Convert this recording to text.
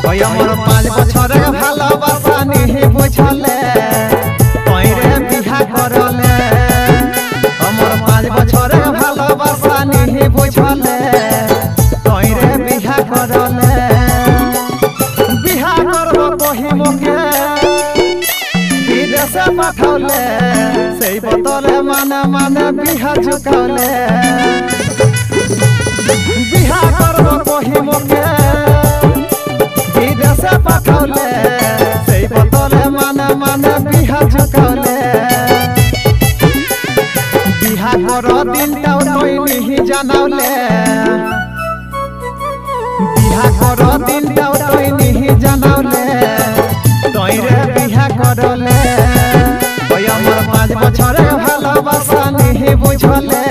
ওই আমার 5 বছরের ভালোবাসা নিহি বুঝলে কইরে বিহা করলে আমার 5 বছরের ভালোবাসা নিহি বুঝলে কইরে বিহা করলে বিহা করব কহি মোকে বিদেশে পাঠালে সেই বদলে মানে মানে বিহা ঝুকালে বিহা করব কহি মোকে বিদেশে পাঠালে সেই বদলে মানে মানে বিহা ঝুকালে বিহা কর দিনটাও তুই নিহি জানালে বিহা কর দিনটাও তুই নিহি জানালে তইরে বিহা করলে ওই আমার 5 বছরের ভালোবাসা নিহি বুঝলে